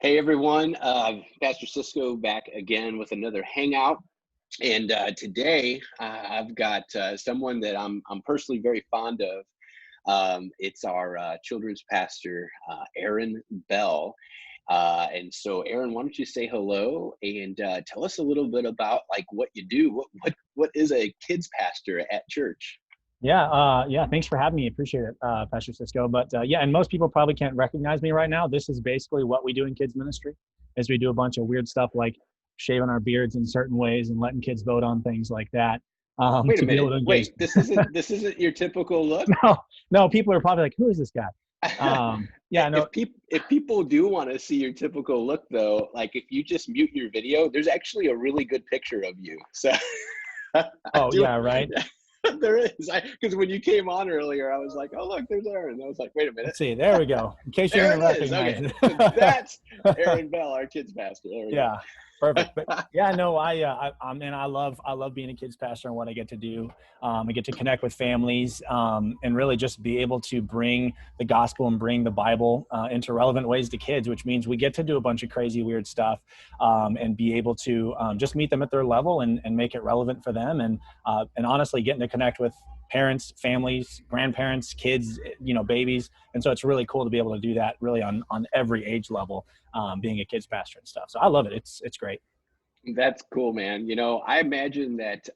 Hey everyone, Pastor Cisco back again with another Hangout. And today I've got someone that I'm personally very fond of. It's our children's pastor, Aaron Bell. And so, Aaron, why don't you say hello and tell us a little bit about like what you do? What is a kids pastor at church? Yeah. Thanks for having me. Appreciate it, Pastor Cisco. But yeah, and most people probably can't recognize me right now. This is basically what we do in kids ministry, is we do a bunch of weird stuff like shaving our beards in certain ways and letting kids vote on things like that, Wait a to be able minute. to engage. Wait, this isn't your typical look. No, no, people are probably like, "Who is this guy?" Yeah, no, If people do want to see your typical look though, like if you just mute your video, there's actually a really good picture of you. So I oh do. yeah, right. There is, because when you came on earlier, I was like, "Oh, look, there's Aaron." I was like, "Wait a minute, Let's see. There we go. In case you there didn't it is." recognize Okay, so it. that's Aaron Bell, our kids pastor. There we go. Yeah, perfect. But yeah, no, and I love being a kids pastor and what I get to do. I get to connect with families, and really just be able to bring the gospel and bring the Bible into relevant ways to kids, which means we get to do a bunch of crazy, weird stuff, and be able to just meet them at their level and make it relevant for them. And honestly, getting to connect with parents, families, grandparents, kids, babies. And so it's really cool to be able to do that really on every age level, being a kids pastor and stuff. So I love it. It's great. That's cool, man. I imagine that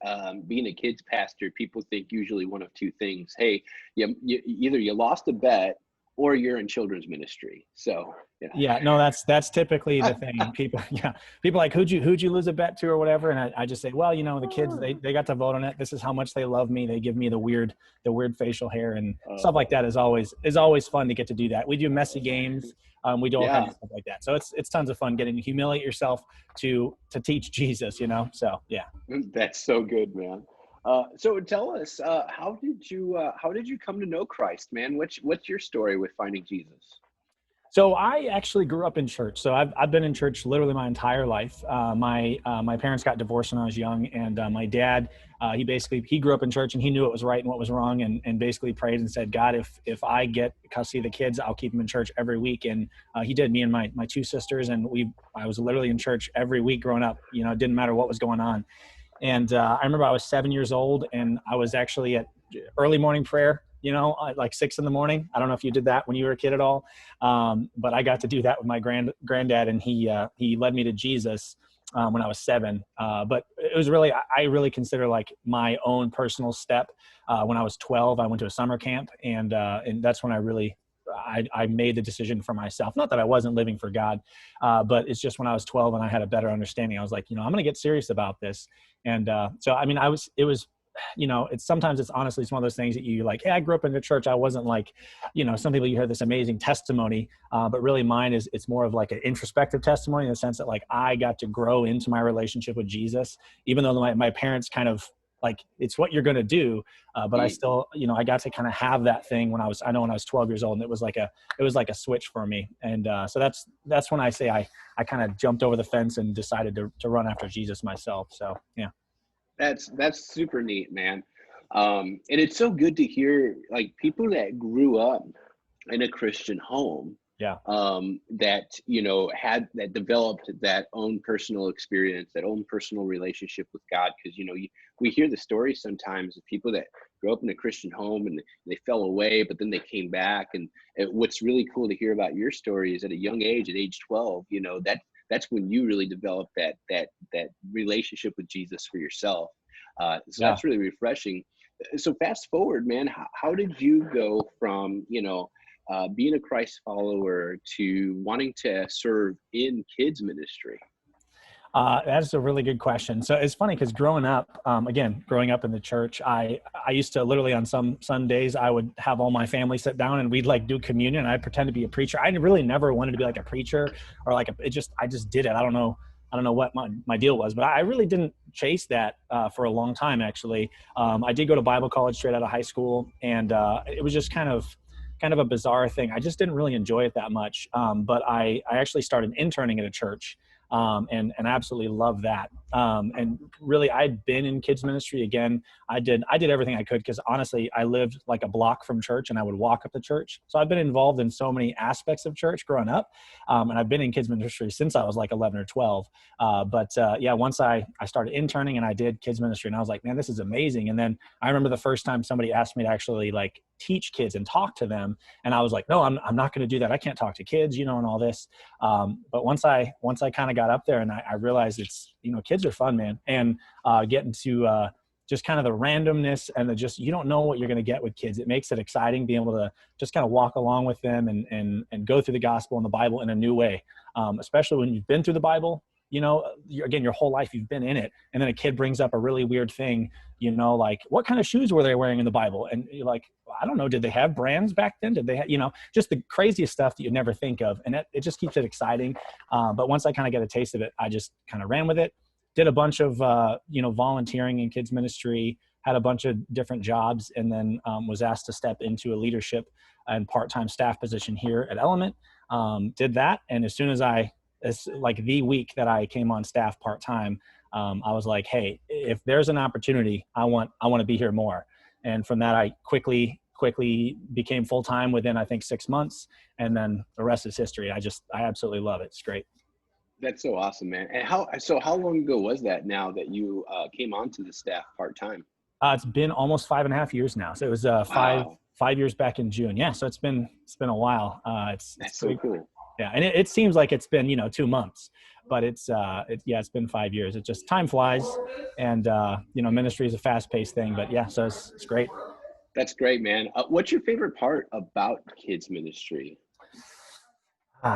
being a kids pastor, people think usually one of two things. Hey, either you lost a bet or you're in children's ministry. So, Yeah, no, that's typically the thing. People, yeah, people like, who'd you lose a bet to or whatever. And I just say, well, the kids, they got to vote on it. This is how much they love me. They give me the weird facial hair and stuff like that is always fun to get to do that. We do messy games. We do all kinds yeah. of stuff like that. So it's tons of fun getting to humiliate yourself to teach Jesus. So yeah. That's so good, man. So tell us, how did you come to know Christ, man? What's your story with finding Jesus? So I actually grew up in church. So I've been in church literally my entire life. My parents got divorced when I was young, and my dad, he grew up in church and he knew what was right and what was wrong, and basically prayed and said, God, if I get custody of the kids, I'll keep them in church every week. And he did. Me and my two sisters, and I was literally in church every week growing up. It didn't matter what was going on. And I remember I was 7 years old, and I was actually at early morning prayer, at like 6 a.m. I don't know if you did that when you were a kid at all, but I got to do that with my granddad, and he led me to Jesus when I was 7. But it was really, I really consider like my own personal step. When I was 12, I went to a summer camp, and that's when I made the decision for myself. Not that I wasn't living for God, but it's just when I was 12 and I had a better understanding. I was like, I'm going to get serious about this. And so, I mean, it's honestly, it's one of those things that you like, hey, I grew up in the church. I wasn't like, some people, you hear this amazing testimony, but really mine it's more of like an introspective testimony in the sense that like I got to grow into my relationship with Jesus, even though my parents kind of like, it's what you're going to do. But I still, I got to kind of have that thing when I was 12 years old, and it was like a switch for me. And so that's when I say I kind of jumped over the fence and decided to run after Jesus myself. So, yeah. That's super neat, man. And it's so good to hear like people that grew up in a Christian home, Yeah. that had that developed that own personal experience, that own personal relationship with God. Because we hear the stories sometimes of people that grew up in a Christian home and they fell away, but then they came back. And what's really cool to hear about your story is at a young age, at age 12, that's when you really developed that relationship with Jesus for yourself. So Yeah. that's really refreshing. So fast forward, man, how did you go from being a Christ follower to wanting to serve in kids ministry? That's a really good question. So it's funny because growing up in the church, I used to literally on some Sundays, I would have all my family sit down and we'd like do communion. I'd pretend to be a preacher. I really never wanted to be like a preacher or like I just did it. I don't know what my deal was, but I really didn't chase that for a long time, actually. I did go to Bible college straight out of high school, and it was just kind of a bizarre thing. I just didn't really enjoy it that much. But I actually started interning at a church and absolutely love that. And really, I'd been in kids ministry. Again, I did everything I could, because honestly, I lived like a block from church and I would walk up to church. So I've been involved in so many aspects of church growing up. And I've been in kids ministry since I was like 11 or 12. Yeah, once I started interning and I did kids ministry, and I was like, man, this is amazing. And then I remember the first time somebody asked me to actually like teach kids and talk to them. And I was like, no, I'm not going to do that. I can't talk to kids, and all this. But once I kind of got up there, and I realized it's, kids are fun, man. And getting to just kind of the randomness and you don't know what you're going to get with kids. It makes it exciting being able to just kind of walk along with them and go through the gospel and the Bible in a new way. Especially when you've been through the Bible, again, your whole life you've been in it. And then a kid brings up a really weird thing, like, what kind of shoes were they wearing in the Bible? And you're like, well, I don't know. Did they have brands back then? Did they have, just the craziest stuff that you never think of. And it just keeps it exciting. But once I kind of get a taste of it, I just kind of ran with it. Did a bunch of, volunteering in kids ministry, had a bunch of different jobs, and then was asked to step into a leadership and part-time staff position here at Element. Did that. And as soon as it's like the week that I came on staff part-time, I was like, hey, if there's an opportunity, I want to be here more. And from that, I quickly became full-time within, I think, 6 months. And then the rest is history. I absolutely love it. It's great. That's so awesome, man. And how long ago was that now that you came onto the staff part-time? It's been almost 5.5 years now. So it was Wow. 5 years back in June. Yeah. So it's been a while. It's so cool. Yeah. And it seems like it's been, 2 months, but it's been 5 years. It just, time flies, and, ministry is a fast-paced thing, but yeah, so it's great. That's great, man. What's your favorite part about kids ministry?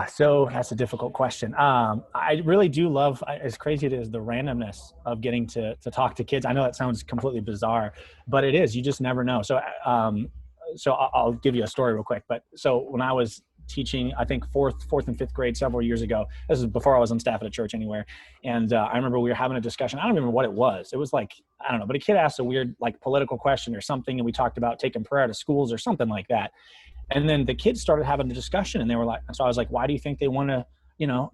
So that's a difficult question. I really do love, as crazy it is, the randomness of getting to talk to kids. I know that sounds completely bizarre, but it is. You just never know. So, I'll give you a story real quick. But so when I was teaching, I think fourth and fifth grade several years ago, this is before I was on staff at a church anywhere. And I remember we were having a discussion. I don't remember what it was. It was like, I don't know, but a kid asked a weird like political question or something. And we talked about taking prayer to schools or something like that. And then the kids started having a discussion, and they were like, so I was like, why do you think they want to,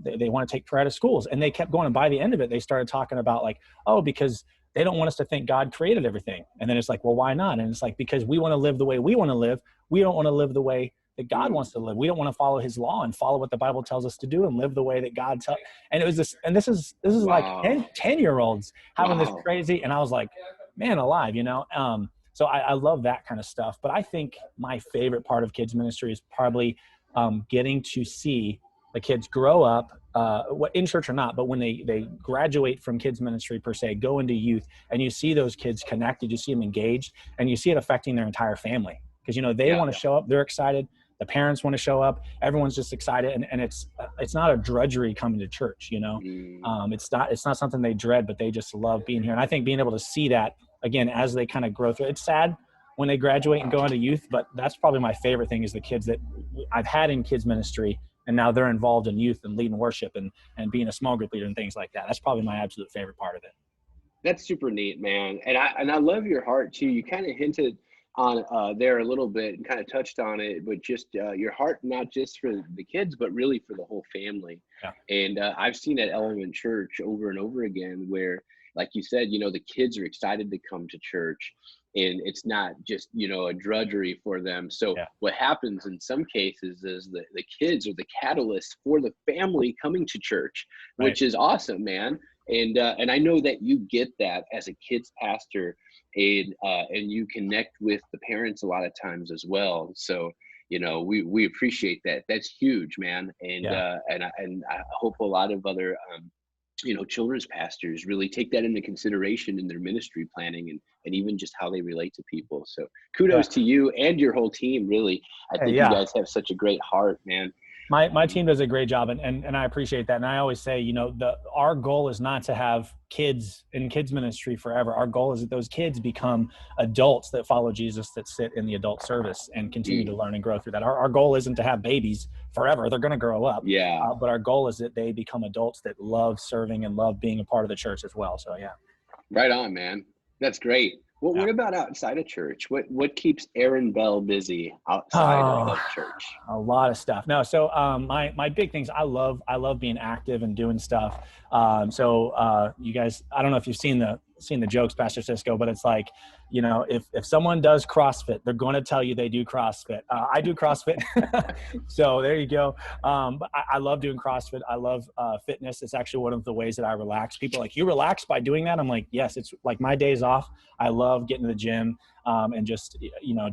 they want to take prayer to schools? And they kept going. And by the end of it, they started talking about like, oh, because they don't want us to think God created everything. And then it's like, well, why not? And it's like, because we want to live the way we want to live. We don't want to live the way that God wants to live. We don't want to follow his law and follow what the Bible tells us to do and live the way that God tells. And it was this, and this is Wow. like 10-year-olds having this Wow. crazy. And I was like, man alive, So I love that kind of stuff. But I think my favorite part of kids ministry is probably getting to see the kids grow up, in church or not, but when they graduate from kids ministry per se, go into youth, and you see those kids connected, you see them engaged, and you see it affecting their entire family. Because, they want to show up, they're excited. The parents want to show up. Everyone's just excited. And it's not a drudgery coming to church, It's not something they dread, but they just love being here. And I think being able to see that, again, as they kind of grow through, it's sad when they graduate and go into youth, but that's probably my favorite thing, is the kids that I've had in kids ministry, and now they're involved in youth and leading worship and being a small group leader and things like that. That's probably my absolute favorite part of it. That's super neat, man. And I love your heart too. You kind of hinted on there a little bit and kind of touched on it, but just your heart, not just for the kids, but really for the whole family. Yeah. And I've seen at Element Church over and over again where, like you said, the kids are excited to come to church, and it's not just, a drudgery for them. So Yeah. what happens in some cases is the kids are the catalyst for the family coming to church, Right. which is awesome, man. And I know that you get that as a kids pastor, and you connect with the parents a lot of times as well. So, we appreciate that. That's huge, man. And Yeah. and I hope a lot of other children's pastors really take that into consideration in their ministry planning and even just how they relate to people. So kudos to you and your whole team. Really, I think you guys have such a great heart, man. My team does a great job, and I appreciate that. And I always say, our goal is not to have kids in kids ministry forever. Our goal is that those kids become adults that follow Jesus, that sit in the adult service and continue to learn and grow through that. Our goal isn't to have babies forever. They're going to grow up. Yeah. But our goal is that they become adults that love serving and love being a part of the church as well. So, yeah. Right on, man. That's great. What about outside of church? What keeps Aaron Bell busy outside Oh, of church? a lot of stuff. No, so my big things. I love being active and doing stuff. You guys, I don't know if you've seen the jokes, Pastor Cisco, but it's like, if someone does CrossFit, they're going to tell you they do CrossFit. I do CrossFit, so there you go. But I love doing CrossFit. I love fitness. It's actually one of the ways that I relax. People are like, you relax by doing that? I'm like, yes. It's like my days off. I love getting to the gym and just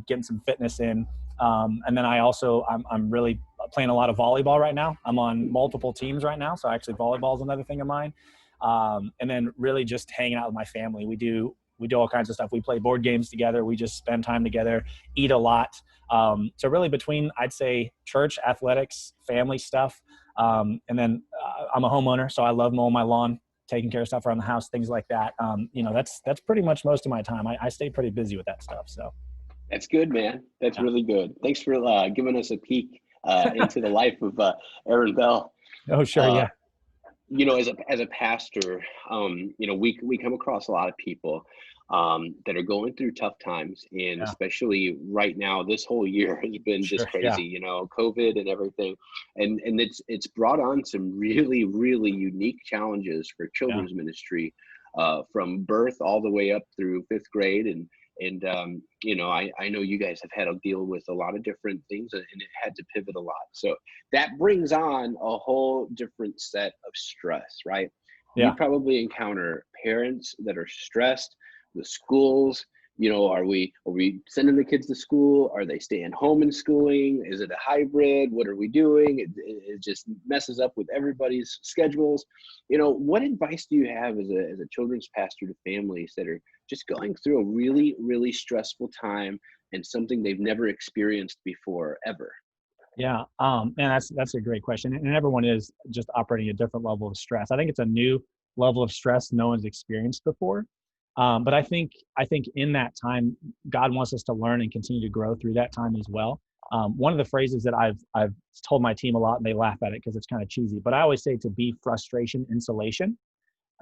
getting some fitness in. And then I'm really playing a lot of volleyball right now. I'm on multiple teams right now. So actually volleyball is another thing of mine. And then really just hanging out with my family. We do all kinds of stuff. We play board games together. We just spend time together, eat a lot. So really between, I'd say, church, athletics, family stuff. And then I'm a homeowner, so I love mowing my lawn, taking care of stuff around the house, things like that. That's pretty much most of my time. I stay pretty busy with that stuff. So. That's good, man. That's Yeah. really good. Thanks for giving us a peek into the life of Aaron Bell. Oh, sure. Uh, Yeah. as a pastor, we come across a lot of people that are going through tough times, and Yeah. especially right now, this whole year has been just Sure. Yeah. crazy. COVID and everything, and it's brought on some really really unique challenges for Yeah. children's ministry, from birth all the way up through fifth grade, and I know you guys have had to deal with a lot of different things, and it had to pivot a lot. So that brings on a whole different set of stress, right? You Yeah. probably encounter parents that are stressed, the schools, are we sending the kids to school? Are they staying home and schooling? Is it a hybrid? What are we doing? It just messes up with everybody's schedules. What advice do you have as a children's pastor to families that are just going through a really, really stressful time and something they've never experienced before, ever? Yeah. Man, that's a great question. And everyone is just operating a different level of stress. I think it's a new level of stress no one's experienced before. But I think in that time, God wants us to learn and continue to grow through that time as well. One of the phrases that I've told my team a lot, and they laugh at it because it's kind of cheesy, but I always say to be frustration insulation.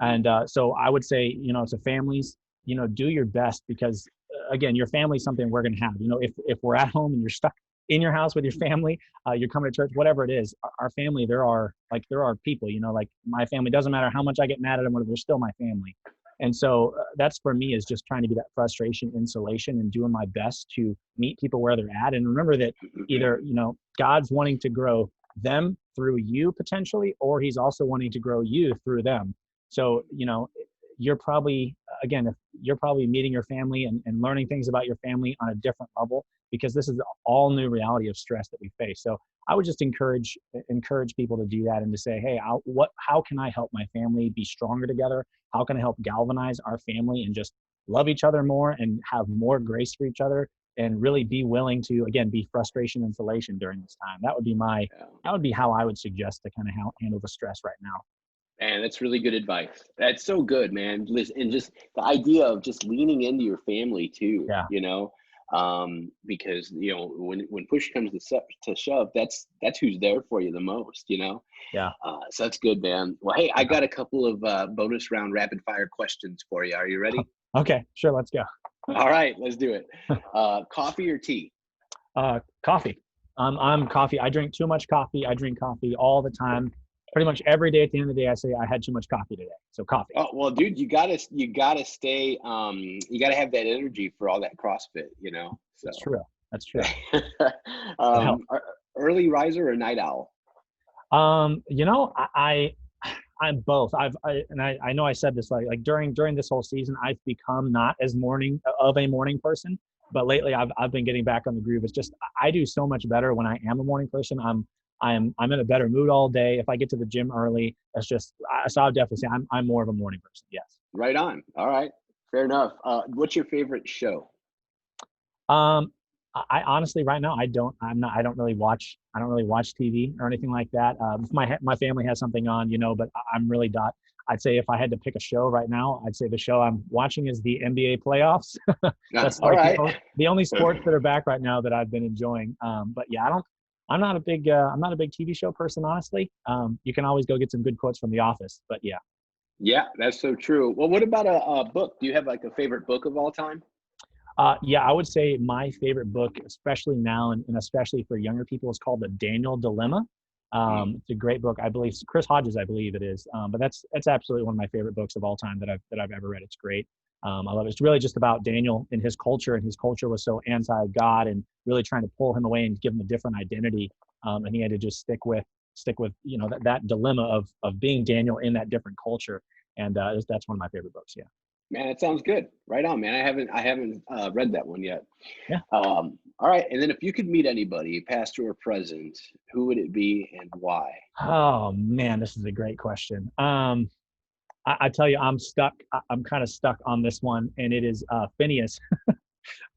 And so I would say, to families, do your best, because again, your family is something we're going to have. If we're at home and you're stuck in your house with your family, you're coming to church, whatever it is, our family, there are people, like my family, doesn't matter how much I get mad at them, whatever, they're still my family. And so that's for me, is just trying to be that frustration insulation and doing my best to meet people where they're at. And remember that either, God's wanting to grow them through you potentially, or he's also wanting to grow you through them. So, you're probably, again, if you're probably meeting your family and learning things about your family on a different level, because this is the all new reality of stress that we face. So I would just encourage people to do that and to say, hey, how can I help my family be stronger together? How can I help galvanize our family and just love each other more and have more grace for each other, and really be willing to, again, be frustration insulation during this time? That would be how I would suggest to kind of handle the stress right now. Man, that's really good advice. That's so good, man. Listen, and just the idea of just leaning into your family too, Yeah. because when push comes to shove, that's who's there for you the most. Yeah. So that's good, man. Well, hey, I got a couple of bonus round rapid fire questions for you. Are you ready? Okay, sure. Let's go. All right, let's do it. Coffee or tea? Coffee. I'm coffee. I drink too much coffee. I drink coffee all the time. Pretty much every day at the end of the day, I say I had too much coffee today. So coffee. Oh, well, dude, you gotta stay, you gotta have that energy for all that CrossFit, so. That's true. Early riser or night owl? I'm both. I know I said this like during this whole season, I've become not as morning person, but lately I've been getting back on the groove. It's just, I do so much better when I am a morning person. I'm in a better mood all day. If I get to the gym early, so I would definitely say I'm more of a morning person. Yes. Right on. All right. Fair enough. What's your favorite show? I honestly, right now, I don't really watch TV or anything like that. If my family has something on, but I'm really not. I'd say if I had to pick a show right now, I'd say the show I'm watching is the NBA playoffs. That's all right. the only sports that are back right now that I've been enjoying. But yeah, I'm not a big TV show person, honestly. You can always go get some good quotes from The Office, but yeah. Yeah, that's so true. Well, what about a book? Do you have like a favorite book of all time? Yeah, I would say my favorite book, especially now and especially for younger people, is called The Daniel Dilemma. Mm. It's a great book. I believe Chris Hodges, I believe it is. But that's absolutely one of my favorite books of all time that I've ever read. It's great. I love it. It's really just about Daniel and his culture, and his culture was so anti-God and really trying to pull him away and give him a different identity. And he had to just stick with that dilemma of being Daniel in that different culture. And that's one of my favorite books. Yeah. Man, it sounds good. Right on, man. I haven't read that one yet. Yeah. All right. And then if you could meet anybody, past or present, who would it be and why? Oh man, this is a great question. I tell you, I'm stuck. I'm kind of stuck on this one, and it is Phineas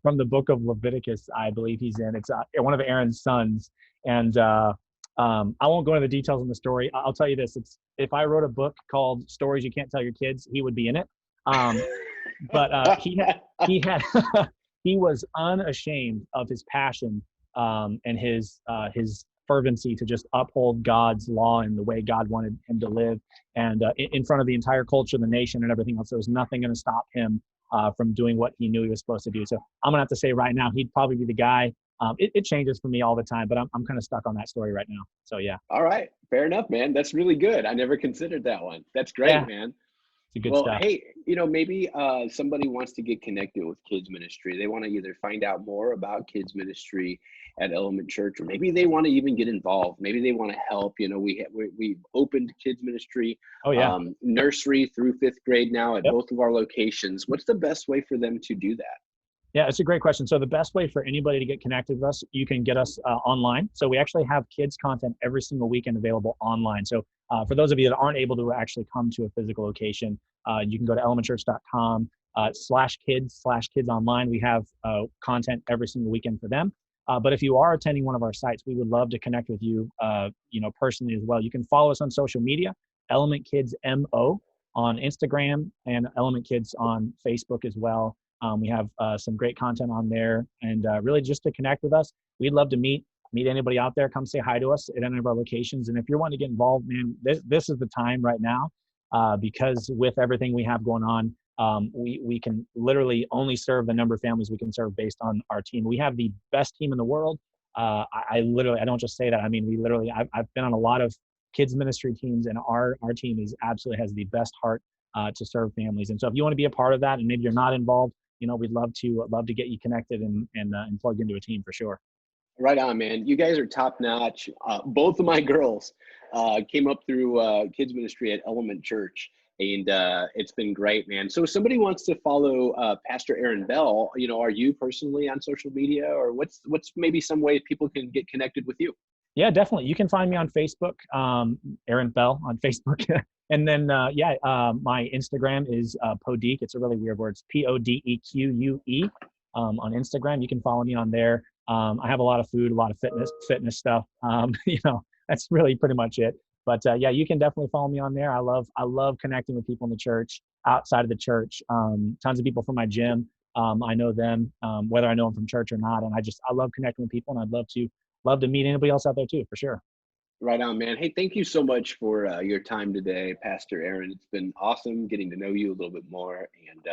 from the book of Leviticus. I believe he's in. It's one of Aaron's sons, and I won't go into the details on the story. I'll tell you this: it's if I wrote a book called "Stories You Can't Tell Your Kids," he would be in it. But he had he was unashamed of his passion and his fervency to just uphold God's law and the way God wanted him to live, and in front of the entire culture, the nation, and everything else. There was nothing going to stop him from doing what he knew he was supposed to do. So I'm gonna have to say right now, he'd probably be the guy. It changes for me all the time, but I'm kind of stuck on that story right now. So yeah, All right. Fair enough, man. That's really good. I never considered that one. That's great, yeah, man. it's good Well, stuff. hey, maybe somebody wants to get connected with kids ministry. They want to either find out more about kids ministry at Element Church, or maybe they want to even get involved. Maybe they want to help. We've opened kids ministry, Oh yeah. nursery through fifth grade now at Yep. both of our locations. What's the best way for them to do that? Yeah, it's a great question. So the best way for anybody to get connected with us, you can get us online. So we actually have kids content every single weekend available online. So for those of you that aren't able to actually come to a physical location, you can go to elementchurch.com /kids online. We have content every single weekend for them. But if you are attending one of our sites, we would love to connect with you, personally as well. You can follow us on social media, Element Kids MO on Instagram, and Element Kids on Facebook as well. We have some great content on there, and really just to connect with us. We'd love to meet anybody out there. Come say hi to us at any of our locations. And if you're wanting to get involved, man, this is the time right now, because with everything we have going on, we can literally only serve the number of families we can serve based on our team. We have the best team in the world. I literally, I don't just say that. I mean, we literally, I've been on a lot of kids ministry teams, and our team is absolutely has the best heart to serve families. And so if you want to be a part of that, and maybe you're not involved, we'd love to get you connected and plugged into a team for sure. Right on, man. You guys are top notch. Both of my girls came up through kids ministry at Element Church, and it's been great, man. So if somebody wants to follow Pastor Aaron Bell, are you personally on social media, or what's maybe some way people can get connected with you? Yeah, definitely. You can find me on Facebook, Aaron Bell on Facebook. And then, my Instagram is Podeque. It's a really weird word. It's Podeque on Instagram. You can follow me on there. I have a lot of food, a lot of fitness stuff. That's really pretty much it. But yeah, you can definitely follow me on there. I love connecting with people in the church, outside of the church. Tons of people from my gym. I know them, whether I know them from church or not. And I love connecting with people, and I'd love to meet anybody else out there too, for sure. Right on, man. Hey, thank you so much for your time today, Pastor Aaron. It's been awesome getting to know you a little bit more, and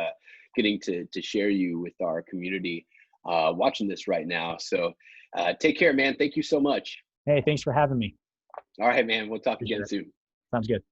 getting to share you with our community watching this right now. So take care, man. Thank you so much. Hey, thanks for having me. All right, man. We'll talk For again sure. soon. Sounds good.